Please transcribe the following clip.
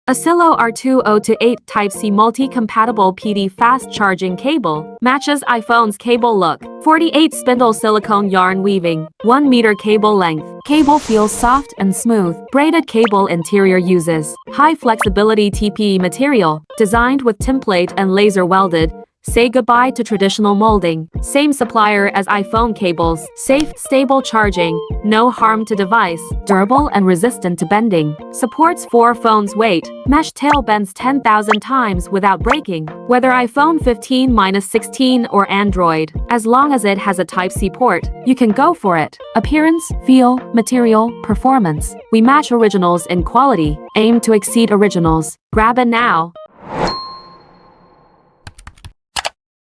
RSILOU R2028 Type-C multi-compatible PD fast charging cable matches iPhone's cable look. 48 spindle silicone yarn weaving, 1 meter cable length. Cable feels soft and smooth. Braided cable interior uses high flexibility TPE material, designed with template and laser welded. Say goodbye to traditional molding. Same supplier as iPhone cables. Safe, stable charging. No harm to device. Durable and resistant to bending. Supports 4 phones' weight. Mesh tail bends 10,000 times without breaking. Whether iPhone 15-16 or Android, as long as it has a Type-C port, you can go for it. Appearance, feel, material, performance. We match originals in quality. Aim to exceed originals. Grab it now.